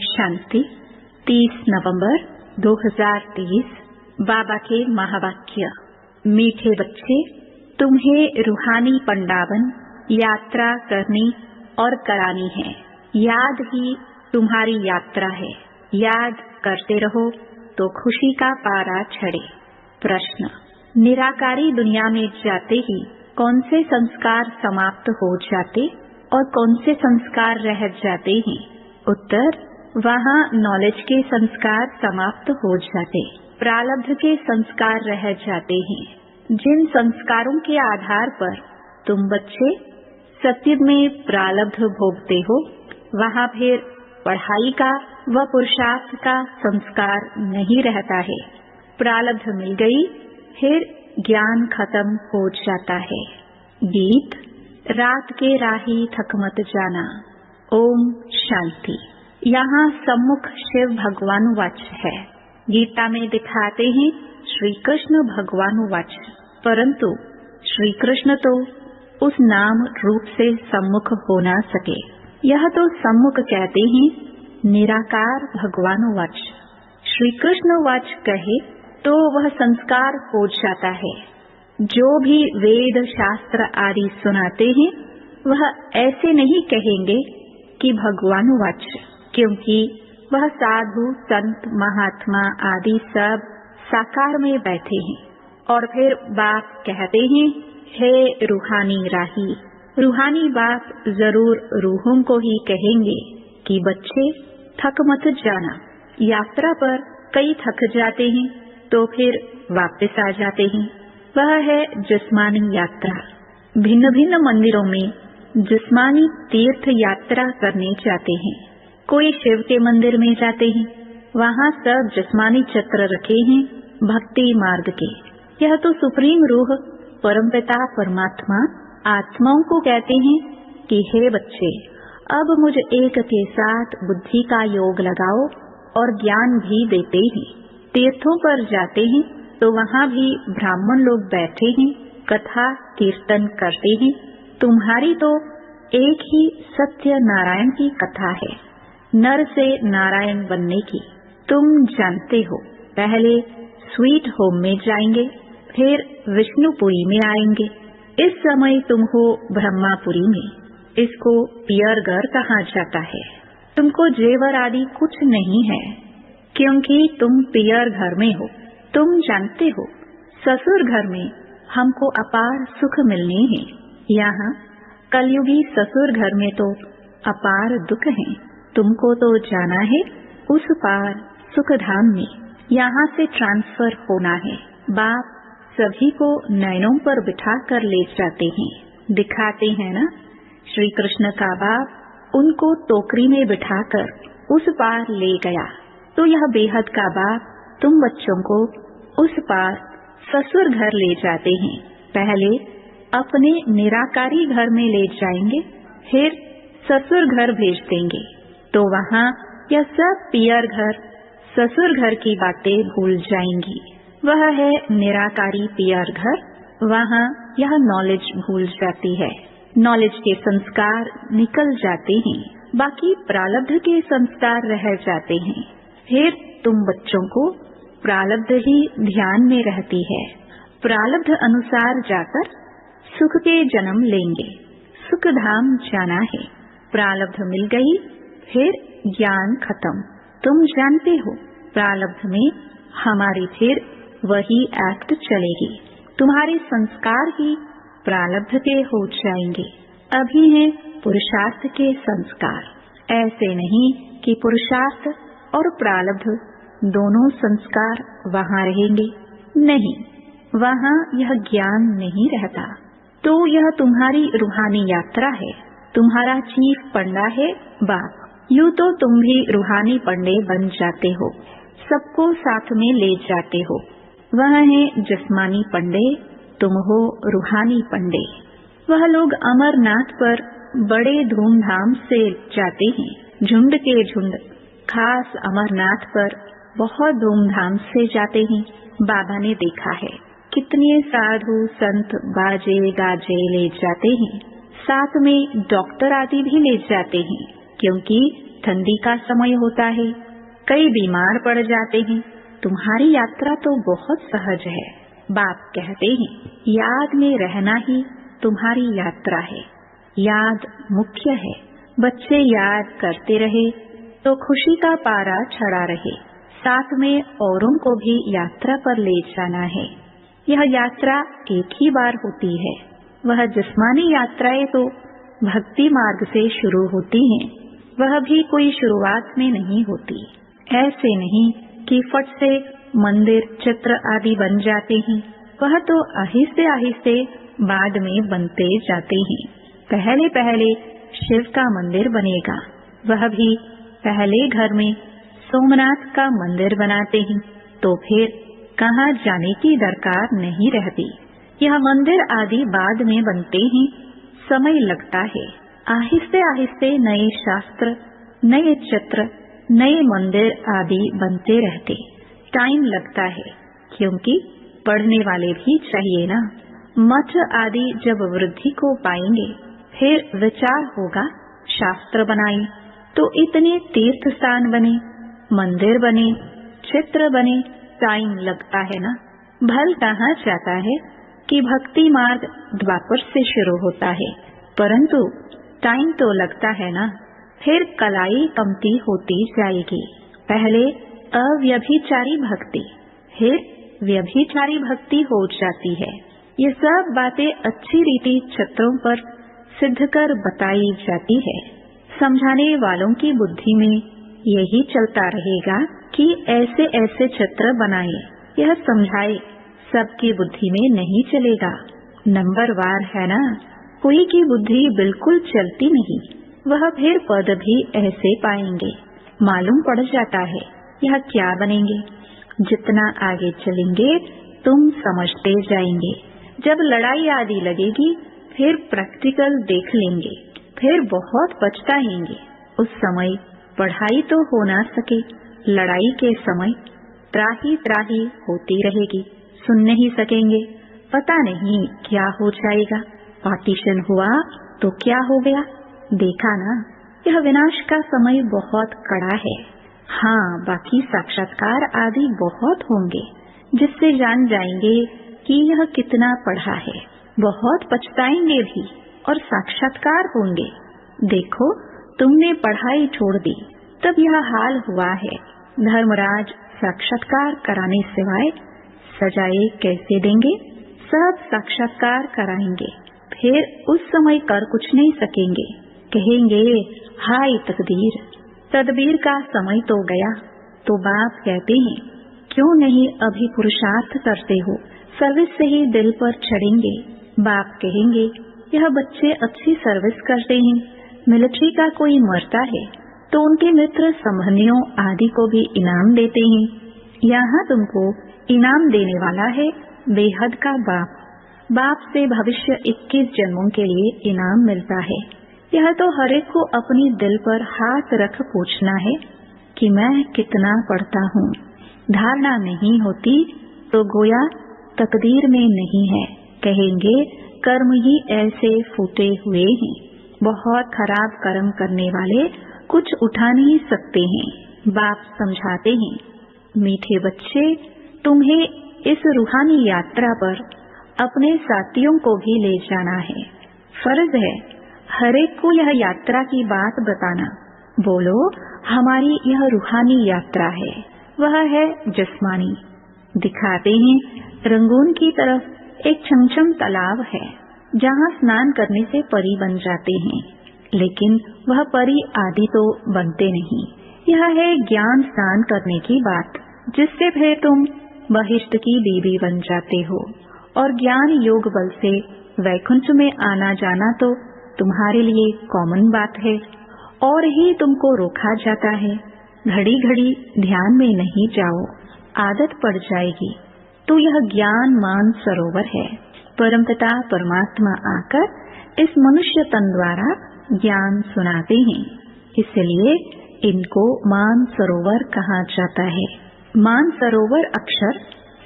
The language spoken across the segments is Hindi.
शांति। 30 नवंबर 2023। बाबा के महावाक्य। मीठे बच्चे, तुम्हें रूहानी पंडावन यात्रा करनी और करानी है। याद ही तुम्हारी यात्रा है। याद करते रहो तो खुशी का पारा चढ़े। प्रश्न: निराकारी दुनिया में जाते ही कौन से संस्कार समाप्त हो जाते और कौन से संस्कार रह जाते हैं? उत्तर: वहाँ नॉलेज के संस्कार समाप्त हो जाते, प्रारब्ध के संस्कार रह जाते हैं। जिन संस्कारों के आधार पर तुम बच्चे सत्युग में प्रारब्ध भोगते हो, वहाँ फिर पढ़ाई का व पुरुषार्थ का संस्कार नहीं रहता है। प्रारब्ध मिल गई, फिर ज्ञान खत्म हो जाता है। गीत: रात के राही थक मत जाना। ओम शांति। यहाँ सम्मुख शिव भगवान वाच है। गीता में दिखाते हैं श्री कृष्ण भगवान वाच, परंतु श्री कृष्ण तो उस नाम रूप से सम्मुख हो ना सके। यह तो सम्मुख कहते हैं निराकार भगवान वाच। श्री कृष्ण वाच कहे तो वह संस्कार हो जाता है। जो भी वेद शास्त्र आदि सुनाते हैं, वह ऐसे नहीं कहेंगे कि भगवान वाच, क्योंकि वह साधु संत महात्मा आदि सब साकार में बैठे हैं। और फिर बाप कहते हैं, हे रूहानी राही। रूहानी बाप जरूर रूहों को ही कहेंगे कि बच्चे थक मत जाना। यात्रा पर कई थक जाते हैं तो फिर वापस आ जाते हैं। वह है जिस्मानी यात्रा। भिन्न भिन्न मंदिरों में जिस्मानी तीर्थ यात्रा करने जाते हैं। कोई शिव के मंदिर में जाते हैं, वहाँ सब जिस्मानी चक्र रखे हैं भक्ति मार्ग के। यह तो सुप्रीम रूह परमपिता परमात्मा आत्माओं को कहते हैं कि हे बच्चे, अब मुझ एक के साथ बुद्धि का योग लगाओ और ज्ञान भी देते हैं। तीर्थों पर जाते हैं तो वहाँ भी ब्राह्मण लोग बैठे हैं, कथा कीर्तन करते हैं। तुम्हारी तो एक ही सत्य नारायण की कथा है, नर से नारायण बनने की। तुम जानते हो, पहले स्वीट होम में जाएंगे, फिर विष्णुपुरी में आएंगे। इस समय तुम हो ब्रह्मापुरी में। इसको पियरघर कहा जाता है। तुमको जेवर आदि कुछ नहीं है, क्योंकि तुम पियर घर में हो। तुम जानते हो, ससुर घर में हमको अपार सुख मिलने हैं। यहाँ कलयुगी ससुर घर में तो अपार दुख है। तुमको तो जाना है उस पार सुख धाम में। यहाँ से ट्रांसफर होना है। बाप सभी को नयनों पर बिठा कर ले जाते हैं। दिखाते हैं ना, श्री कृष्ण का बाप उनको टोकरी में बिठाकर उस पार ले गया। तो यह बेहद का बाप तुम बच्चों को उस पार ससुर घर ले जाते हैं। पहले अपने निराकारी घर में ले जाएंगे, फिर ससुर घर भेज देंगे। तो वहाँ यह सब पियर घर ससुर घर की बातें भूल जाएंगी। वह है निराकारी पियर घर। वहाँ यह नॉलेज भूल जाती है। नॉलेज के संस्कार निकल जाते हैं, बाकी प्रारब्ध के संस्कार रह जाते हैं। फिर तुम बच्चों को प्रारब्ध ही ध्यान में रहती है। प्रारब्ध अनुसार जाकर सुख के जन्म लेंगे। सुख धाम जाना है। प्रारब्ध मिल गई, फिर ज्ञान खत्म। तुम जानते हो, प्रारब्ध में हमारी फिर वही एक्ट चलेगी। तुम्हारे संस्कार ही प्रारब्ध के हो जाएंगे। अभी है पुरुषार्थ के संस्कार। ऐसे नहीं कि पुरुषार्थ और प्रारब्ध दोनों संस्कार वहाँ रहेंगे। नहीं, वहाँ यह ज्ञान नहीं रहता। तो यह तुम्हारी रूहानी यात्रा है। तुम्हारा चीफ पंडा है बाप। यूँ तो तुम भी रूहानी पंडे बन जाते हो, सबको साथ में ले जाते हो। वह है जिस्मानी पंडे, तुम हो रूहानी पंडे। वह लोग अमरनाथ पर बड़े धूमधाम से जाते हैं, झुंड के झुंड। खास अमरनाथ पर बहुत धूमधाम से जाते हैं। बाबा ने देखा है कितने साधु संत बाजे गाजे ले जाते हैं। साथ में डॉक्टर आदि भी ले जाते हैं, क्योंकि ठंडी का समय होता है, कई बीमार पड़ जाते हैं। तुम्हारी यात्रा तो बहुत सहज है। बाप कहते हैं, याद में रहना ही तुम्हारी यात्रा है। याद मुख्य है। बच्चे याद करते रहे तो खुशी का पारा चढ़ा रहे। साथ में औरों को भी यात्रा पर ले जाना है। यह यात्रा एक ही बार होती है। वह जिस्मानी यात्राएं तो भक्ति मार्ग से शुरू होती हैं। वह भी कोई शुरुआत में नहीं होती। ऐसे नहीं कि फट से मंदिर, चित्र आदि बन जाते हैं। वह तो आहिस्ते आहिस्ते बाद में बनते जाते हैं। पहले पहले शिव का मंदिर बनेगा। वह भी पहले घर में सोमनाथ का मंदिर बनाते हैं, तो फिर कहाँ जाने की दरकार नहीं रहती। यह मंदिर आदि बाद में बनते हैं, समय लगता है। आहिस्ते आहिस्ते नए शास्त्र, नए चित्र, नए मंदिर आदि बनते रहते। टाइम लगता है, क्योंकि पढ़ने वाले भी चाहिए ना। मठ आदि जब वृद्धि को पाएंगे, फिर विचार होगा शास्त्र बनाए तो इतने तीर्थ स्थान बने, मंदिर बने, चित्र बने। टाइम लगता है ना। भल कहाँ जाता है कि भक्ति मार्ग द्वापर से शुरू होता है, परंतु टाइम तो लगता है ना। फिर कलाई कमती होती जाएगी। पहले अव्यभिचारी भक्ति, फिर व्यभिचारी भक्ति हो जाती है। ये सब बातें अच्छी रीति चित्रों पर सिद्ध कर बताई जाती है। समझाने वालों की बुद्धि में यही चलता रहेगा कि ऐसे ऐसे चित्र बनाए, यह समझाए। सबकी बुद्धि में नहीं चलेगा। नंबरवार है ना। कोई की बुद्धि बिल्कुल चलती नहीं। वह फिर पद भी ऐसे पाएंगे। मालूम पड़ जाता है यह क्या बनेंगे। जितना आगे चलेंगे तुम समझते जाएंगे। जब लड़ाई आदि लगेगी, फिर प्रैक्टिकल देख लेंगे, फिर बहुत पछताएंगे। उस समय पढ़ाई तो हो ना सके। लड़ाई के समय त्राही त्राही होती रहेगी। सुन नहीं सकेंगे। पता नहीं क्या हो जाएगा। पार्टीशन हुआ तो क्या हो गया, देखा ना। यह विनाश का समय बहुत कड़ा है। हाँ, बाकी साक्षात्कार आदि बहुत होंगे, जिससे जान जाएंगे कि यह कितना पढ़ा है। बहुत पछताएंगे भी और साक्षात्कार होंगे। देखो, तुमने पढ़ाई छोड़ दी, तब यह हाल हुआ है। धर्मराज साक्षात्कार कराने सिवाय सजाए कैसे देंगे। सब साक्षात्कार कराएंगे, फिर उस समय कर कुछ नहीं सकेंगे। कहेंगे, हाय तकदीर, तदबीर का समय तो गया। तो बाप कहते हैं, क्यों नहीं अभी पुरुषार्थ करते हो। सर्विस से ही दिल पर चढ़ेंगे। बाप कहेंगे, यह बच्चे अच्छी सर्विस करते हैं। मिलिट्री का कोई मरता है तो उनके मित्र संबंधियों आदि को भी इनाम देते हैं। यहाँ तुमको इनाम देने वाला है बेहद का बाप। बाप से भविष्य 21 जन्मों के लिए इनाम मिलता है। यह तो हर एक को अपनी दिल पर हाथ रख पूछना है कि मैं कितना पढ़ता हूँ। धारणा नहीं होती तो गोया तकदीर में नहीं है। कहेंगे, कर्म ही ऐसे फूटे हुए हैं। बहुत खराब कर्म करने वाले कुछ उठा नहीं सकते हैं। बाप समझाते हैं, मीठे बच्चे, तुम्हें इस रूहानी यात्रा पर अपने साथियों को भी ले जाना है। फर्ज है हर एक को यह यात्रा की बात बताना। बोलो, हमारी यह रूहानी यात्रा है, वह है जिस्मानी। दिखाते हैं रंगून की तरफ एक छमछम तालाब है, जहाँ स्नान करने से परी बन जाते हैं, लेकिन वह परी आदि तो बनते नहीं। यह है ज्ञान स्नान करने की बात, जिससे फिर तुम बहिष्ठ की बीवी बन जाते हो। और ज्ञान योग बल से वैकुंठ में आना जाना तो तुम्हारे लिए कॉमन बात है, और ही तुमको रोका जाता है। घड़ी घड़ी ध्यान में नहीं जाओ, आदत पड़ जाएगी। तो यह ज्ञान मान सरोवर है। परमपिता परमात्मा आकर इस मनुष्य तन द्वारा ज्ञान सुनाते हैं, इसलिए इनको मान सरोवर कहा जाता है। मान सरोवर अक्षर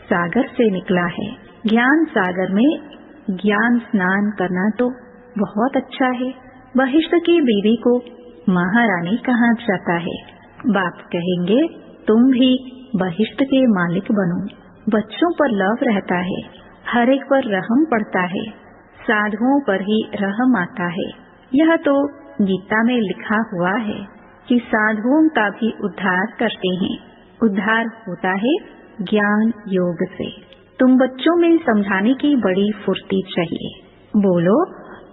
सागर से निकला है। ज्ञान सागर में ज्ञान स्नान करना तो बहुत अच्छा है। बहिष्ठ की बीवी को महारानी कहाँ जाता है। बाप कहेंगे तुम भी बहिष्ट के मालिक बनो। बच्चों पर लव रहता है, हर एक पर रहम पड़ता है, साधुओं पर ही रहम आता है। यह तो गीता में लिखा हुआ है कि साधुओं का भी उद्धार करते हैं। उद्धार होता है ज्ञान योग से। तुम बच्चों में समझाने की बड़ी फुर्ती चाहिए। बोलो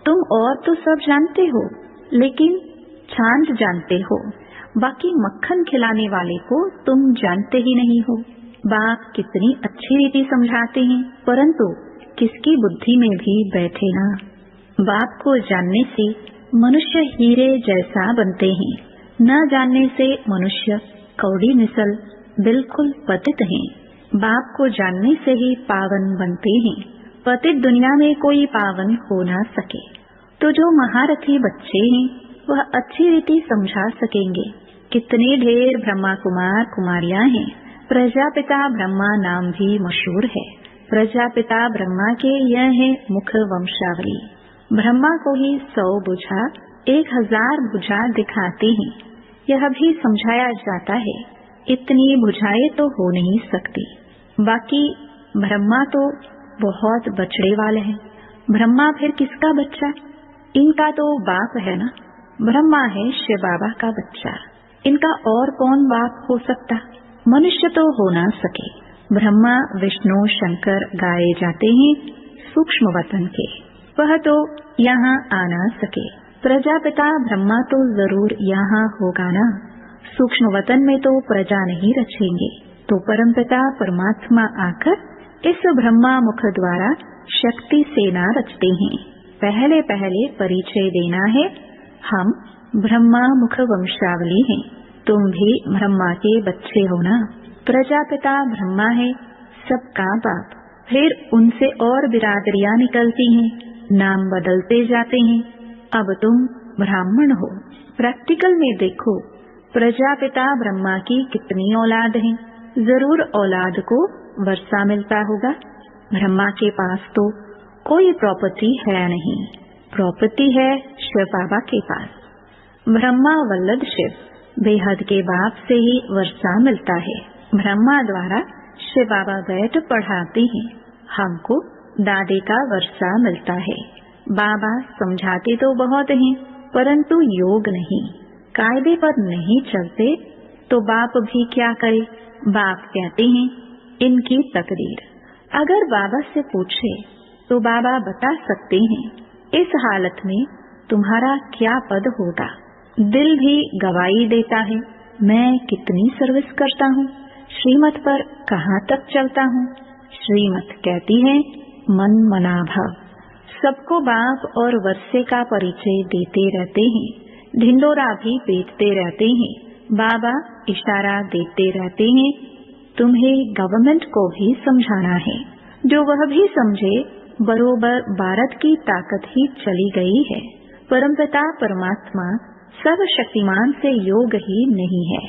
तुम और तो सब जानते हो, लेकिन छांट जानते हो, बाकी मक्खन खिलाने वाले को तुम जानते ही नहीं हो। बाप कितनी अच्छी रीति समझाते हैं, परंतु किसकी बुद्धि में भी बैठे ना। बाप को जानने से मनुष्य हीरे जैसा बनते हैं, न जानने से मनुष्य कौड़ी मिसल बिल्कुल पतित हैं। बाप को जानने से ही पावन बनते हैं। पतित दुनिया में कोई पावन हो ना सके। तो जो महारथी बच्चे हैं वह अच्छी रीति समझा सकेंगे। कितने ढेर ब्रह्मा कुमार कुमारियां हैं। प्रजापिता ब्रह्मा नाम भी मशहूर है। प्रजापिता ब्रह्मा के यह है मुख वंशावली। ब्रह्मा को ही 100 भुजा 1000 भुजा दिखाते हैं। यह भी समझाया जाता है इतनी भुजाएं तो हो नहीं सकती। बाकी ब्रह्मा तो बहुत बछड़े वाले हैं। ब्रह्मा फिर किसका बच्चा? इनका तो बाप है ना। ब्रह्मा है शिव बाबा का बच्चा। इनका और कौन बाप हो सकता? मनुष्य तो हो ना सके। ब्रह्मा विष्णु शंकर गाए जाते हैं सूक्ष्म वतन के, वह तो यहाँ आ ना सके। प्रजापिता ब्रह्मा तो जरूर यहाँ होगा ना। सूक्ष्म वतन में तो प्रजा नहीं रचेंगे, तो परमपिता परमात्मा आकर इस ब्रह्मा मुख द्वारा शक्ति सेना रचते हैं। पहले पहले परिचय देना है, हम ब्रह्मा मुख वंशावली हैं। तुम भी ब्रह्मा के बच्चे हो ना। प्रजापिता ब्रह्मा है सबका बाप। फिर उनसे और बिरादरियां निकलती हैं, नाम बदलते जाते हैं। अब तुम ब्राह्मण हो। प्रैक्टिकल में देखो, प्रजापिता ब्रह्मा की कितनी औलाद है। जरूर औलाद को वर्षा मिलता होगा। ब्रह्मा के पास तो कोई प्रॉपर्टी है नहीं, प्रॉपर्टी है शिव बाबा के पास। ब्रह्मा वल्लद शिव, बेहद के बाप से ही वर्षा मिलता है। ब्रह्मा द्वारा शिव बाबा बैठ पढ़ाते हैं। हमको दादे का वर्षा मिलता है। बाबा समझाते तो बहुत हैं, परंतु योग नहीं, कायदे पर नहीं चलते, तो बाप भी क्या करे। बाप कहते हैं इनकी तकदीर। अगर बाबा से पूछे तो बाबा बता सकते हैं इस हालत में तुम्हारा क्या पद होगा। दिल भी गवाही देता है, मैं कितनी सर्विस करता हूँ, श्रीमत पर कहाँ तक चलता हूँ। श्रीमत कहती है मन मना भाव। सबको बाप और वर्षे का परिचय देते रहते हैं। ढिंडोरा भी पीटते रहते हैं। बाबा इशारा देते रहते हैं, तुम्हें गवर्नमेंट को भी समझाना है। जो वह भी समझे बरोबर भारत की ताकत ही चली गई है। परमपिता परमात्मा सर्वशक्तिमान से योग ही नहीं है।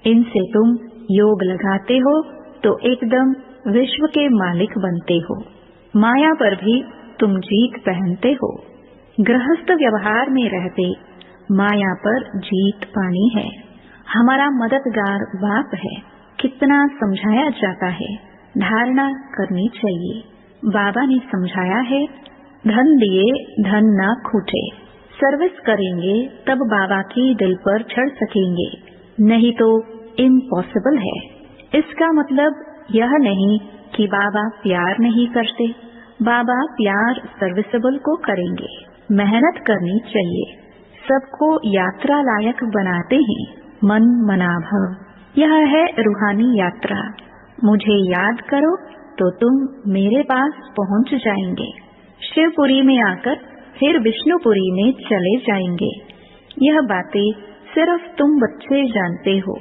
इनसे तुम योग लगाते हो तो एकदम विश्व के मालिक बनते हो। माया पर भी तुम जीत पहनते हो। गृहस्थ व्यवहार में रहते माया पर जीत पानी है। हमारा मददगार बाप है। कितना समझाया जाता है, धारणा करनी चाहिए। बाबा ने समझाया है, धन दिए धन ना खूटे। सर्विस करेंगे तब बाबा की दिल पर चढ़ सकेंगे, नहीं तो इम्पॉसिबल है। इसका मतलब यह नहीं कि बाबा प्यार नहीं करते। बाबा प्यार सर्विसेबल को करेंगे। मेहनत करनी चाहिए। सबको यात्रा लायक बनाते हैं। मन मनाभव, यह है रूहानी यात्रा। मुझे याद करो तो तुम मेरे पास पहुंच जाएंगे। शिवपुरी में आकर फिर विष्णुपुरी में चले जाएंगे। यह बातें सिर्फ तुम बच्चे जानते हो।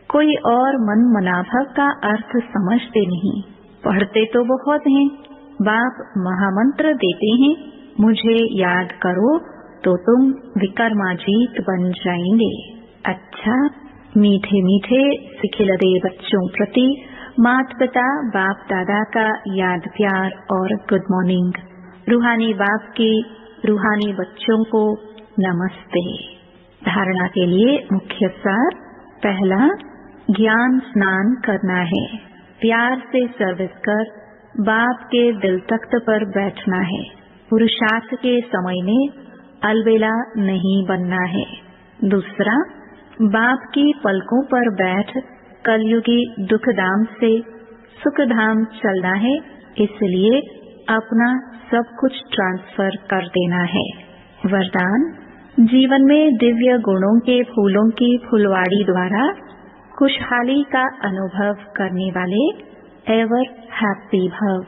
कोई और मन मनाभव का अर्थ समझते नहीं। पढ़ते तो बहुत हैं। बाप महामंत्र देते हैं, मुझे याद करो तो तुम विक्रमाजीत बन जाएंगे। अच्छा, मीठे मीठे सिखिलदे बच्चों प्रति माता पिता बाप दादा का याद प्यार और गुड मॉर्निंग। रूहानी बाप की रूहानी बच्चों को नमस्ते। धारणा के लिए मुख्य सार। पहला, ज्ञान स्नान करना है। प्यार से सर्विस कर बाप के दिल तख्त पर बैठना है। पुरुषार्थ के समय में अलबेला नहीं बनना है। दूसरा, बाप की पलकों पर बैठ कलयुगी दुखधाम से सुखधाम चलना है, इसलिए अपना सब कुछ ट्रांसफर कर देना है। वरदान, जीवन में दिव्य गुणों के फूलों की फुलवाड़ी द्वारा खुशहाली का अनुभव करने वाले एवर हैप्पी भव।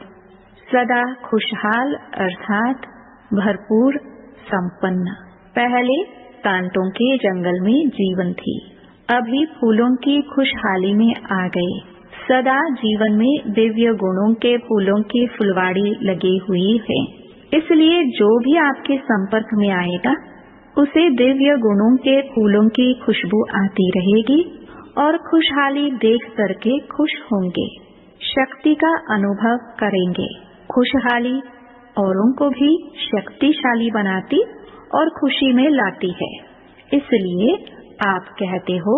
सदा खुशहाल अर्थात भरपूर संपन्न। पहले कांटों के जंगल में जीवन थी, अभी फूलों की खुशहाली में आ गए। सदा जीवन में दिव्य गुणों के फूलों की फुलवाड़ी लगी हुई है, इसलिए जो भी आपके संपर्क में आएगा उसे दिव्य गुणों के फूलों की खुशबू आती रहेगी और खुशहाली देख करके खुश होंगे, शक्ति का अनुभव करेंगे। खुशहाली औरों को भी शक्तिशाली बनाती और खुशी में लाती है, इसलिए आप कहते हो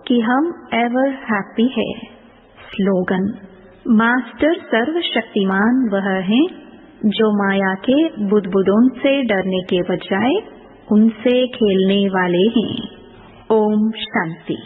कि हम एवर हैप्पी है। स्लोगन, मास्टर सर्वशक्तिमान वह है जो माया के बुदबुदों से डरने के बजाय उनसे खेलने वाले हैं। ओम शांति।